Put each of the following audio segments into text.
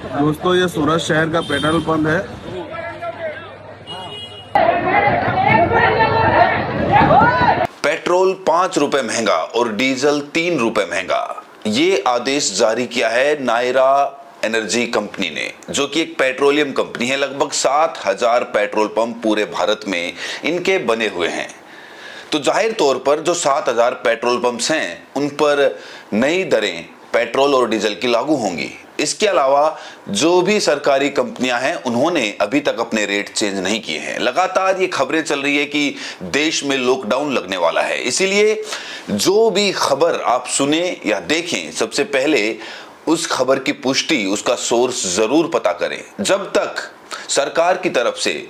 दोस्तों ये सूरत शहर का पेट्रोल पंप है। पेट्रोल 5 रुपए महंगा और डीजल 3 रुपए महंगा, ये आदेश जारी किया है नायरा एनर्जी कंपनी ने, जो कि एक पेट्रोलियम कंपनी है। लगभग 7,000 पेट्रोल पंप पूरे भारत में इनके बने हुए हैं। तो जाहिर तौर पर जो 7,000 पेट्रोल पंप्स हैं उन पर नई दरें पेट्रोल और डीजल की लागू होंगी। इसके अलावा जो भी सरकारी कंपनियां हैं उन्होंने अभी तक अपने रेट चेंज नहीं किए हैं। लगातार ये खबरें चल रही है कि देश में लॉकडाउन लगने वाला है, इसीलिए जो भी खबर आप सुने या देखें सबसे पहले उस खबर की पुष्टि, उसका सोर्स जरूर पता करें। जब तक सरकार की तरफ से,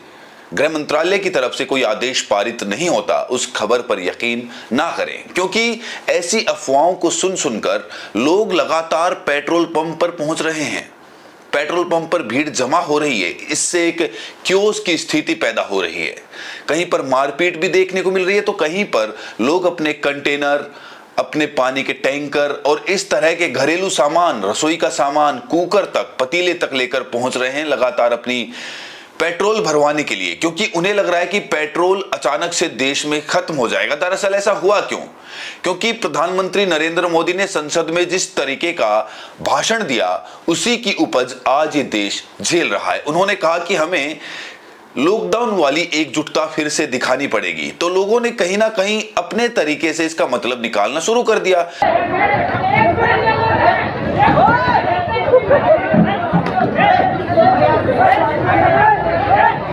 गृह मंत्रालय की तरफ से कोई आदेश पारित नहीं होता उस खबर पर यकीन ना करें, क्योंकि ऐसी अफवाहों को सुन सुनकर लोग लगातार पेट्रोल पंप पर पहुंच रहे हैं। पेट्रोल पंप पर भीड़ जमा हो रही है, इससे एक क्योस की स्थिति पैदा हो रही है। कहीं पर मारपीट भी देखने को मिल रही है, तो कहीं पर लोग अपने कंटेनर, अपने पानी के टैंकर और इस तरह के घरेलू सामान, रसोई का सामान, कुकर तक, पतीले तक लेकर पहुंच रहे हैं लगातार अपनी पेट्रोल भरवाने के लिए, क्योंकि उन्हें लग रहा है कि पेट्रोल अचानक से देश में खत्म हो जाएगा। दरअसल ऐसा हुआ क्यों? क्योंकि प्रधानमंत्री नरेंद्र मोदी ने संसद में जिस तरीके का भाषण दिया उसी की उपज आज ये देश झेल रहा है। उन्होंने कहा कि हमें लॉकडाउन वाली एकजुटता फिर से दिखानी पड़ेगी, तो लोगों ने कहीं ना कहीं अपने तरीके से इसका मतलब निकालना शुरू कर दिया।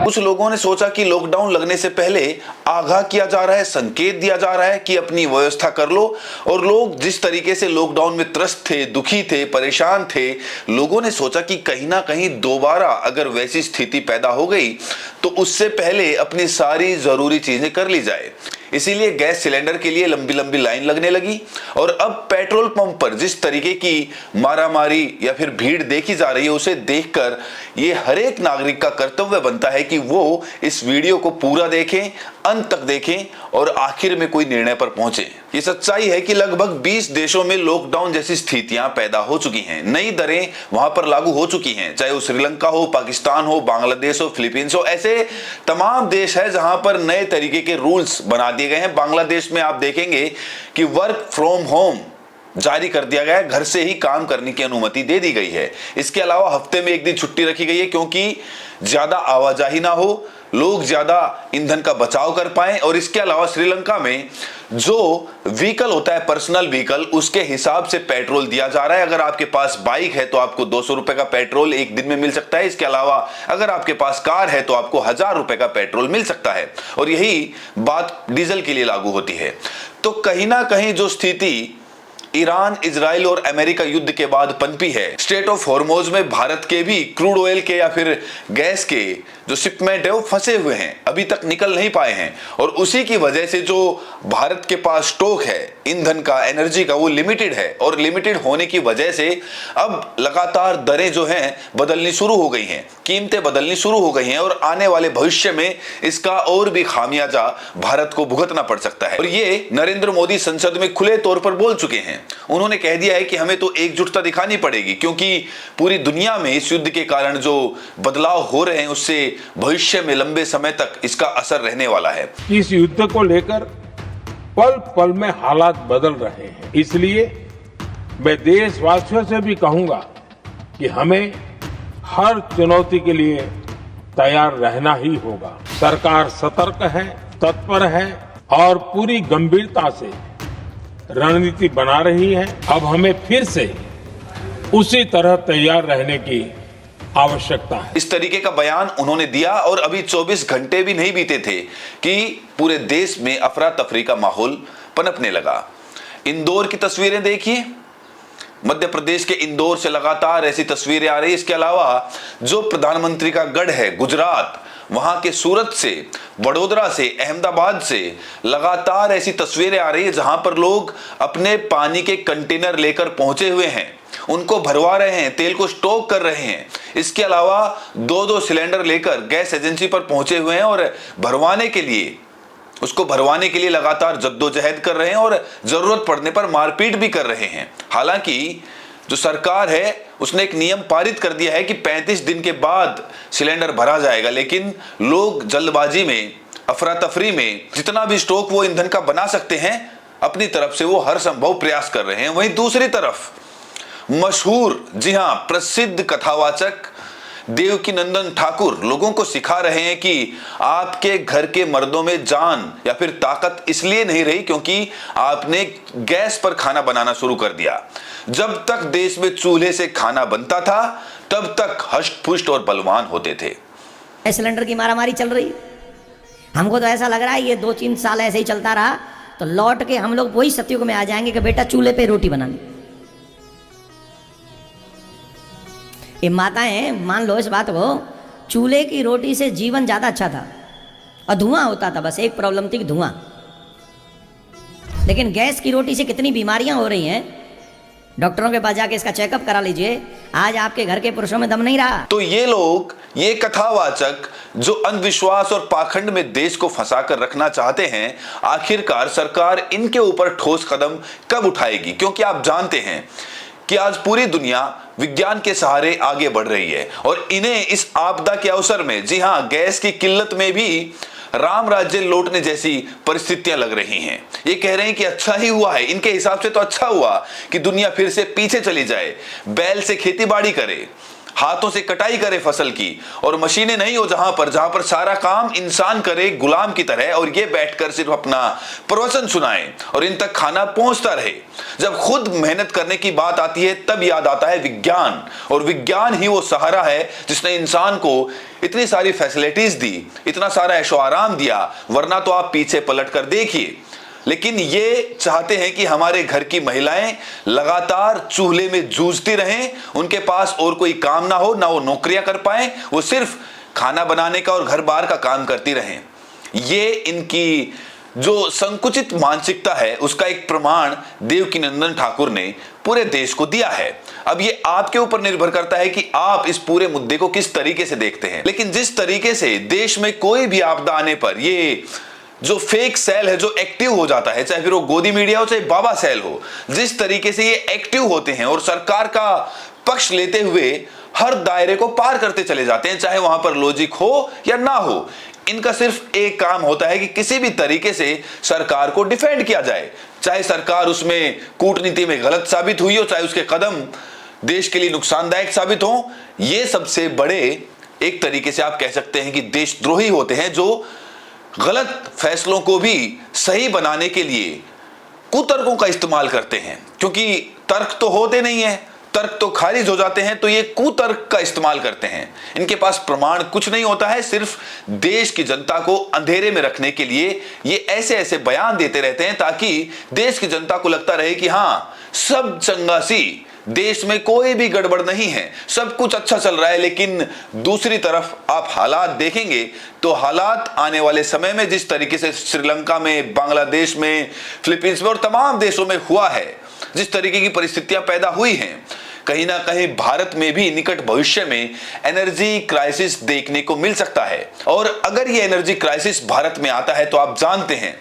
कुछ लोगों ने सोचा कि लॉकडाउन लगने से पहले आगाह किया जा रहा है, संकेत दिया जा रहा है कि अपनी व्यवस्था कर लो, और लोग जिस तरीके से लॉकडाउन में त्रस्त थे, दुखी थे, परेशान थे, लोगों ने सोचा कि कहीं ना कहीं दोबारा अगर वैसी स्थिति पैदा हो गई तो उससे पहले अपनी सारी जरूरी चीजें कर ली जाए। इसीलिए गैस सिलेंडर के लिए लंबी लंबी लाइन लगने लगी, और अब पेट्रोल पंप पर जिस तरीके की मारामारी या फिर भीड़ देखी जा रही है उसे देखकर ये हर एक नागरिक का कर्तव्य बनता है कि वो इस वीडियो को पूरा देखें, अंत तक देखें और आखिर में कोई निर्णय पर पहुंचे। ये सच्चाई है कि लगभग 20 देशों में लॉकडाउन जैसी स्थितियां पैदा हो चुकी हैं। नई दरें वहां पर लागू हो चुकी हैं, चाहे वो श्रीलंका हो, पाकिस्तान हो, बांग्लादेश हो, फिलीपींस हो, ऐसे तमाम देश है जहां पर नए तरीके के रूल्स बना दिए गए हैं। बांग्लादेश में आप देखेंगे कि वर्क फ्रॉम होम जारी कर दिया गया है, घर से ही काम करने की अनुमति दे दी गई है। इसके अलावा हफ्ते में एक दिन छुट्टी रखी गई है, क्योंकि ज्यादा आवाजाही ना हो, लोग ज्यादा ईंधन का बचाव कर पाएं। और इसके अलावा श्रीलंका में जो व्हीकल होता है, पर्सनल व्हीकल, उसके हिसाब से पेट्रोल दिया जा रहा है। अगर आपके पास बाइक है तो आपको 200 रुपए का पेट्रोल एक दिन में मिल सकता है। इसके अलावा अगर आपके पास कार है तो आपको 1,000 रुपए का पेट्रोल मिल सकता है, और यही बात डीजल के लिए लागू होती है। तो कहीं ना कहीं जो स्थिति ईरान, इजराइल और अमेरिका युद्ध के बाद पनपी है, स्ट्रेट ऑफ हॉर्मोज में भारत के भी क्रूड ऑयल के या फिर गैस के जो शिपमेंट है वो फंसे हुए हैं, अभी तक निकल नहीं पाए हैं। और उसी की वजह से जो भारत के पास स्टॉक है ईंधन का, एनर्जी का, वो लिमिटेड है, और लिमिटेड होने की वजह से अब लगातार दरें जो हैं बदलनी शुरू हो गई हैं, कीमतें बदलनी शुरू हो गई हैं, और आने वाले भविष्य में इसका और भी खामियाजा भारत को भुगतना पड़ सकता है। और ये नरेंद्र मोदी संसद में खुले तौर पर बोल चुके हैं। उन्होंने कह दिया है कि हमें तो एकजुटता दिखानी पड़ेगी, क्योंकि पूरी दुनिया में इस युद्ध के कारण जो बदलाव हो रहे हैं उससे भविष्य में लंबे समय तक इसका असर रहने वाला है। इस युद्ध को लेकर पल पल में हालात बदल रहे हैं, इसलिए मैं देशवासियों से भी कहूंगा कि हमें हर चुनौती के लिए तैयार रहना ही होगा। सरकार सतर्क है, तत्पर है और पूरी गंभीरता से रणनीति बना रही है। अब हमें फिर से उसी तरह तैयार रहने की आवश्यकता है। इस तरीके का बयान उन्होंने दिया, और अभी 24 घंटे भी नहीं बीते थे कि पूरे देश में अफरा तफरी का माहौल पनपने लगा। इंदौर की तस्वीरें देखिए, मध्य प्रदेश के इंदौर से लगातार ऐसी तस्वीरें आ रही है। इसके अलावा जो प्रधानमंत्री का गढ़ है गुजरात, वहां के सूरत से, वडोदरा से, अहमदाबाद से लगातार ऐसी तस्वीरें आ रही है जहां पर लोग अपने पानी के कंटेनर लेकर पहुंचे हुए हैं, उनको भरवा रहे हैं, तेल को स्टॉक कर रहे हैं। इसके अलावा 2-2 सिलेंडर लेकर गैस एजेंसी पर पहुंचे हुए हैं और उसको भरवाने के लिए लगातार जद्दोजहद कर रहे हैं, और जरूरत पड़ने पर मारपीट भी कर रहे हैं। हालांकि जो सरकार है उसने एक नियम पारित कर दिया है कि 35 दिन के बाद सिलेंडर भरा जाएगा, लेकिन लोग जल्दबाजी में, अफरा तफरी में जितना भी स्टॉक वो ईंधन का बना सकते हैं अपनी तरफ से वो हर संभव प्रयास कर रहे हैं। वहीं दूसरी तरफ मशहूर, जी हां, प्रसिद्ध कथावाचक देवकीनंदन ठाकुर लोगों को सिखा रहे हैं कि आपके घर के मर्दों में जान या फिर ताकत इसलिए नहीं रही क्योंकि आपने गैस पर खाना बनाना शुरू कर दिया। जब तक देश में चूल्हे से खाना बनता था तब तक हष्ट पुष्ट और बलवान होते थे। सिलेंडर की मारामारी चल रही, हमको तो ऐसा लग रहा है ये 2-3 साल ऐसे ही चलता रहा तो लौट के हम लोग वही सतयुग में आ जाएंगे कि बेटा चूल्हे पे रोटी बनानी। ये माताएं मान लो इस बात को, चूल्हे की रोटी से जीवन ज्यादा अच्छा था और धुआं होता था, बस एक प्रॉब्लम थी धुआं। लेकिन गैस की रोटी से कितनी बीमारियां हो रही हैं, डॉक्टरों के पास जाके इसका चेकअप करा लीजिए। आज आपके घर के पुरुषों में दम नहीं रहा। तो ये लोग, ये कथावाचक जो अंधविश्वास और पाखंड में देश को फंसा कर रखना चाहते हैं, आखिरकार सरकार इनके ऊपर ठोस कदम कब उठाएगी? क्योंकि आप जानते हैं कि आज पूरी दुनिया विज्ञान के सहारे आगे बढ़ रही है और इन्हें इस आपदा के अवसर में, जी हां, गैस की किल्लत में भी राम राज्य लौटने जैसी परिस्थितियां लग रही हैं। ये कह रहे हैं कि अच्छा ही हुआ है, इनके हिसाब से तो अच्छा हुआ कि दुनिया फिर से पीछे चली जाए, बैल से खेतीबाड़ी करे, हाथों से कटाई करे फसल की, और मशीनें नहीं हो जहां पर सारा काम इंसान करे गुलाम की तरह, और ये बैठकर सिर्फ अपना प्रवचन सुनाए और इन तक खाना पहुंचता रहे। जब खुद मेहनत करने की बात आती है तब याद आता है विज्ञान, और विज्ञान ही वो सहारा है जिसने इंसान को इतनी सारी फैसिलिटीज दी, इतना सारा ऐशो आराम दिया, वरना तो आप पीछे पलट कर देखिए। लेकिन ये चाहते हैं कि हमारे घर की महिलाएं लगातार चूल्हे में जूझती रहें, उनके पास और कोई काम ना हो, ना वो नौकरियां कर पाए, वो सिर्फ खाना बनाने का और घर बार का काम करती रहें। ये इनकी जो संकुचित मानसिकता है उसका एक प्रमाण देवकीनंदन ठाकुर ने पूरे देश को दिया है। अब ये आपके ऊपर निर्भर करता है कि आप इस पूरे मुद्दे को किस तरीके से देखते हैं। लेकिन जिस तरीके से देश में कोई भी आपदा आने पर ये जो फेक सेल है जो एक्टिव हो जाता है, चाहे फिर वो गोदी मीडिया हो चाहे बाबा सेल हो, जिस तरीके से ये एक्टिव होते हैं और सरकार का पक्ष लेते हुए हर दायरे को पार करते चले जाते हैं, चाहे वहां पर लॉजिक हो या ना हो, इनका सिर्फ एक काम होता है कि किसी भी तरीके से सरकार को डिफेंड किया जाए, चाहे सरकार उसमें कूटनीति में गलत साबित हुई हो, चाहे उसके कदम देश के लिए नुकसानदायक साबित हो। ये सबसे बड़े एक तरीके से आप कह सकते हैं कि देशद्रोही होते हैं, जो गलत फैसलों को भी सही बनाने के लिए कुतर्कों का इस्तेमाल करते हैं, क्योंकि तर्क तो होते नहीं है, तर्क तो खारिज हो जाते हैं, तो ये कुतर्क का इस्तेमाल करते हैं। इनके पास प्रमाण कुछ नहीं होता है, सिर्फ देश की जनता को अंधेरे में रखने के लिए ये ऐसे ऐसे बयान देते रहते हैं ताकि देश की जनता को लगता रहे कि हां, सब चंगासी, देश में कोई भी गड़बड़ नहीं है, सब कुछ अच्छा चल रहा है। लेकिन दूसरी तरफ आप हालात देखेंगे तो हालात आने वाले समय में जिस तरीके से श्रीलंका में, बांग्लादेश में, फिलीपींस में और तमाम देशों में हुआ है, जिस तरीके की परिस्थितियां पैदा हुई हैं, कहीं ना कहीं भारत में भी निकट भविष्य में एनर्जी क्राइसिस देखने को मिल सकता है। और अगर ये एनर्जी क्राइसिस भारत में आता है तो आप जानते हैं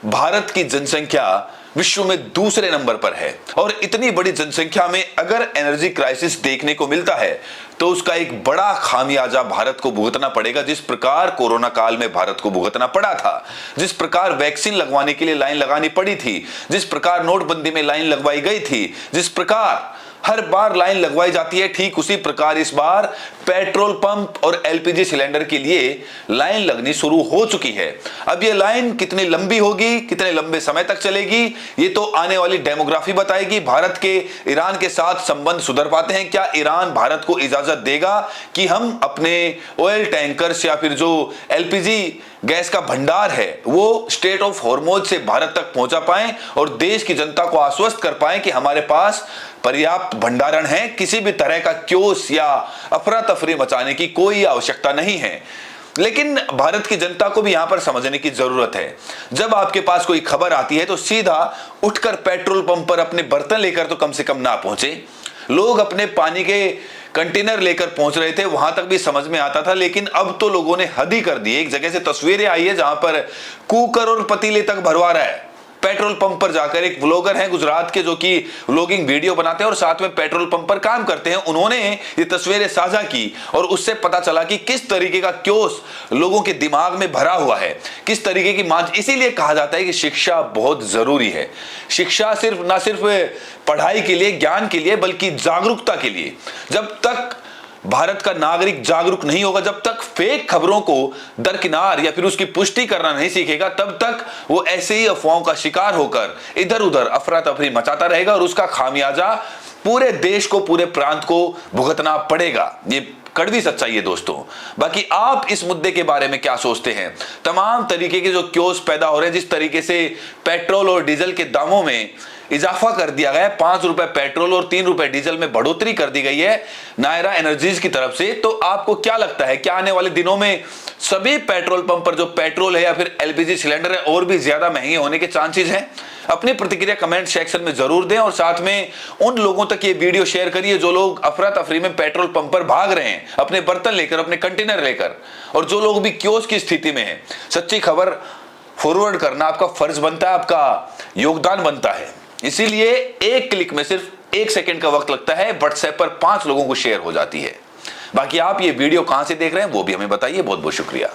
भारत की जनसंख्या विश्व में दूसरे नंबर पर है, और इतनी बड़ी जनसंख्या में अगर एनर्जी क्राइसिस देखने को मिलता है तो उसका एक बड़ा खामियाजा भारत को भुगतना पड़ेगा। जिस प्रकार कोरोना काल में भारत को भुगतना पड़ा था, जिस प्रकार वैक्सीन लगवाने के लिए लाइन लगानी पड़ी थी, जिस प्रकार नोटबंदी में लाइन लगवाई गई थी, जिस प्रकार हर बार लाइन लगवाई जाती है, ठीक उसी प्रकार इस बार पेट्रोल पंप और एलपीजी सिलेंडर के लिए लाइन लगनी शुरू हो चुकी है। अब ये लाइन कितनी लंबी होगी, कितने लंबे समय तक चलेगी, ये तो आने वाली डेमोग्राफी बताएगी। भारत के ईरान के साथ संबंध सुधर पाते हैं क्या? ईरान भारत को इजाजत देगा कि हम अपने ऑयल टैंकर्स या फिर जो एलपीजी गैस का भंडार है वो स्टेट ऑफ हॉर्मोज से भारत तक पहुंचा पाएं और देश की जनता को आश्वस्त कर पाएं कि हमारे पास पर्याप्त भंडारण है, किसी भी तरह का क्योस या अफरा तफरी मचाने की कोई आवश्यकता नहीं है। लेकिन भारत की जनता को भी यहां पर समझने की जरूरत है, जब आपके पास कोई खबर आती है तो सीधा उठकर पेट्रोल पंप पर अपने बर्तन लेकर तो कम से कम ना पहुंचे। लोग अपने पानी के कंटेनर लेकर पहुंच रहे थे, वहां तक भी समझ में आता था, लेकिन अब तो लोगों ने हद ही कर दी। एक जगह से तस्वीरें आई है जहां पर कुकर और पतीले तक भरवा रहा है पेट्रोल पंप पर जाकर, एक व्लॉगर हैं गुजरात के जो कि व्लॉगिंग वीडियो बनाते हैं और साथ में पेट्रोल पंप पर काम करते हैं, उन्होंने ये तस्वीरें साझा की और उससे पता चला कि किस तरीके का क्योस लोगों के दिमाग में भरा हुआ है, किस तरीके की इसीलिए कहा जाता है कि शिक्षा बहुत जरूरी है। शिक्षा ना सिर्फ पढ़ाई के लिए, ज्ञान के लिए, बल्कि जागरूकता के लिए। जब तक भारत का नागरिक जागरूक नहीं होगा, जब तक फेक खबरों को दरकिनार या फिर उसकी पुष्टि करना नहीं सीखेगा, तब तक वो ऐसे ही अफवाहों का शिकार होकर इधर उधर अफरा तफरी मचाता रहेगा और उसका खामियाजा पूरे देश को, पूरे प्रांत को भुगतना पड़ेगा। ये कड़वी सच्चाई है दोस्तों। बाकी आप इस मुद्दे के बारे में क्या सोचते हैं? तमाम तरीके के जो क्योस पैदा हो रहे हैं, जिस तरीके से पेट्रोल और डीजल के दामों में इजाफा कर दिया गया है, 5 रुपए पेट्रोल और 3 रुपए डीजल में बढ़ोतरी कर दी गई है नायरा एनर्जीज की तरफ से, तो आपको क्या लगता है, क्या आने वाले दिनों में सभी पेट्रोल पंप पर जो पेट्रोल है या फिर एलपीजी सिलेंडर है और भी ज्यादा महंगे होने के चांसेस हैं? अपनी प्रतिक्रिया कमेंट सेक्शन में जरूर दें और साथ में उन लोगों तक ये वीडियो शेयर करिए जो लोग अफरा तफरी में पेट्रोल पंप पर भाग रहे हैं अपने बर्तन लेकर, अपने कंटेनर लेकर, और जो लोग भी क्योस की स्थिति में हैं। सच्ची खबर फॉरवर्ड करना आपका फर्ज बनता है, आपका योगदान बनता है। इसीलिए एक क्लिक में सिर्फ 1 सेकंड का वक्त लगता है, व्हाट्सएप पर 5 लोगों को शेयर हो जाती है। बाकी आप ये वीडियो कहां से देख रहे हैं वो भी हमें बताइए। बहुत बहुत शुक्रिया।